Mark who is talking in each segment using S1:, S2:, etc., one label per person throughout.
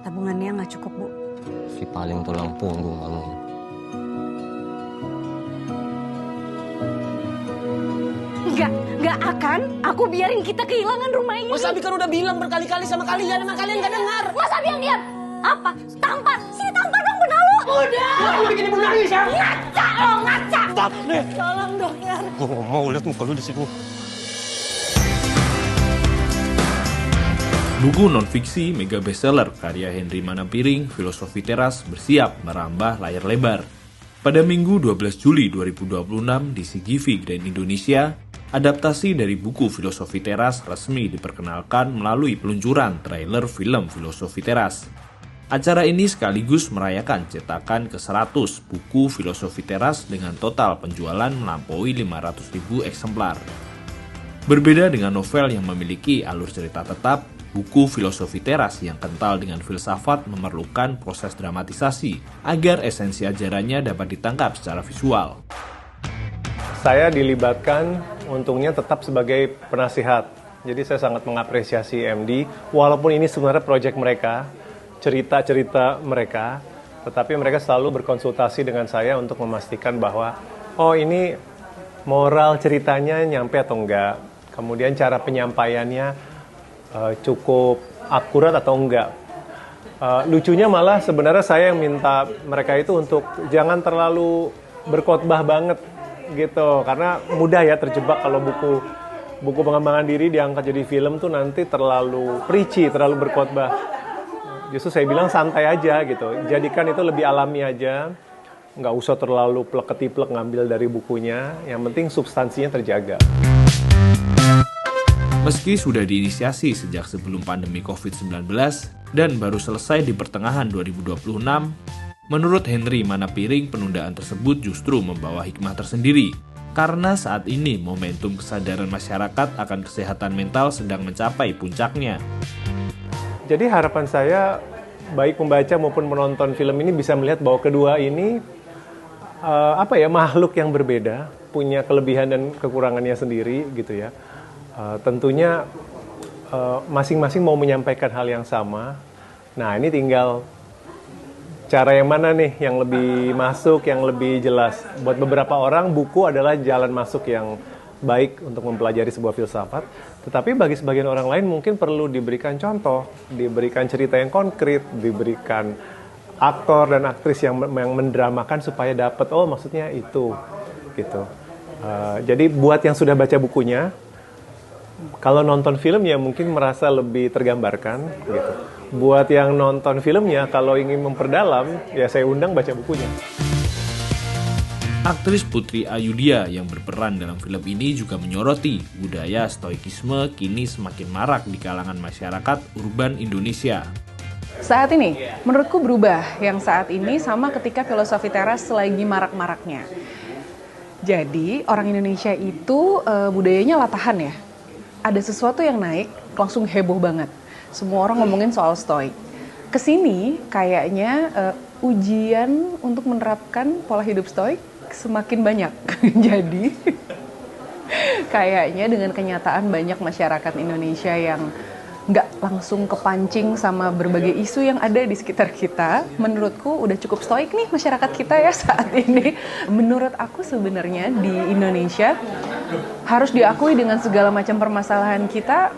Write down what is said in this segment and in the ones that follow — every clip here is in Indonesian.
S1: tabungannya nggak cukup, Bu.
S2: Si paling tulang punggung kamu.
S1: Nggak akan aku biarin kita kehilangan rumah ini.
S3: Mas Abi kan udah bilang berkali-kali sama kalian, emang kalian gak dengar.
S1: Mas Abi yang diam. Apa? Tampar. Sini tampar dong benalu. Udah.
S3: Kamu bikin ibu nangis ya?
S1: Ngaca lo, ngaca.
S2: Stop, nih.
S1: Tolong dokter.
S2: Gue gak mau lihat muka lu di sini.
S4: Buku non-fiksi mega bestseller karya Henry Manappiring, Filosofi Teras, bersiap merambah layar lebar. Pada Minggu 12 Juli 2026 di CGV Grand Indonesia, adaptasi dari buku Filosofi Teras resmi diperkenalkan melalui peluncuran trailer film Filosofi Teras. Acara ini sekaligus merayakan cetakan ke-100 buku Filosofi Teras dengan total penjualan melampaui 500.000 eksemplar. Berbeda dengan novel yang memiliki alur cerita tetap, buku Filosofi Teras yang kental dengan filsafat memerlukan proses dramatisasi agar esensi ajarannya dapat ditangkap secara visual.
S5: Saya dilibatkan untungnya tetap sebagai penasihat. Jadi saya sangat mengapresiasi MD, walaupun ini sebenarnya proyek mereka, cerita-cerita mereka, tetapi mereka selalu berkonsultasi dengan saya untuk memastikan bahwa, oh ini moral ceritanya nyampe atau enggak, kemudian cara penyampaiannya cukup akurat atau enggak. Lucunya malah sebenarnya saya yang minta mereka itu untuk jangan terlalu berkhotbah banget gitu, karena mudah ya terjebak kalau buku pengembangan diri diangkat jadi film tuh nanti terlalu preachy, terlalu berkhotbah. Justru saya bilang santai aja gitu, jadikan itu lebih alami aja, nggak usah terlalu plek-ketiplek ngambil dari bukunya, yang penting substansinya terjaga.
S4: Meski sudah diinisiasi sejak sebelum pandemi COVID-19 dan baru selesai di pertengahan 2026, menurut Henry Manappiring penundaan tersebut justru membawa hikmah tersendiri. Karena saat ini momentum kesadaran masyarakat akan kesehatan mental sedang mencapai puncaknya.
S5: Jadi harapan saya, baik membaca maupun menonton film ini bisa melihat bahwa kedua ini makhluk yang berbeda, punya kelebihan dan kekurangannya sendiri gitu ya. Tentunya masing-masing mau menyampaikan hal yang sama. Nah ini tinggal cara yang mana nih yang lebih masuk, yang lebih jelas. Buat beberapa orang buku adalah jalan masuk yang baik untuk mempelajari sebuah filsafat. Tetapi bagi sebagian orang lain mungkin perlu diberikan contoh, diberikan cerita yang konkret, diberikan aktor dan aktris yang mendramakan supaya dapat, oh maksudnya itu gitu. Jadi buat yang sudah baca bukunya, kalau nonton filmnya mungkin merasa lebih tergambarkan gitu. Buat yang nonton filmnya, kalau ingin memperdalam, ya saya undang baca bukunya.
S4: Aktris Putri Ayudhya yang berperan dalam film ini juga menyoroti budaya stoikisme kini semakin marak di kalangan masyarakat urban Indonesia.
S6: Saat ini, menurutku berubah yang saat ini sama ketika Filosofi Teras lagi marak-maraknya. Jadi, orang Indonesia itu budayanya latahan ya. Ada sesuatu yang naik, langsung heboh banget. Semua orang ngomongin soal stoik. Kesini kayaknya ujian untuk menerapkan pola hidup stoik semakin banyak. Jadi kayaknya dengan kenyataan banyak masyarakat Indonesia yang nggak langsung kepancing sama berbagai isu yang ada di sekitar kita, menurutku udah cukup stoik nih masyarakat kita ya saat ini. Menurut aku sebenarnya di Indonesia harus diakui dengan segala macam permasalahan kita,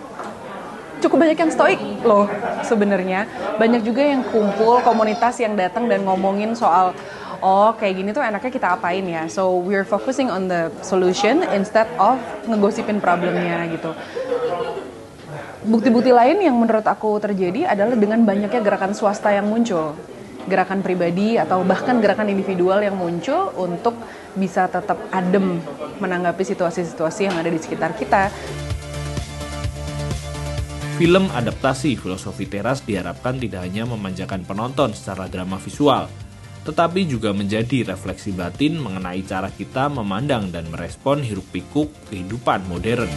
S6: cukup banyak yang stoik loh sebenarnya. Banyak juga yang kumpul, komunitas yang datang dan ngomongin soal, oh kayak gini tuh enaknya kita apain ya. So we're focusing on the solution instead of ngegosipin problemnya gitu. Bukti-bukti lain yang menurut aku terjadi adalah dengan banyaknya gerakan swasta yang muncul. Gerakan pribadi atau bahkan gerakan individual yang muncul untuk bisa tetap adem menanggapi situasi-situasi yang ada di sekitar kita.
S4: Film adaptasi Filosofi Teras diharapkan tidak hanya memanjakan penonton secara drama visual, tetapi juga menjadi refleksi batin mengenai cara kita memandang dan merespon hiruk-pikuk kehidupan modern.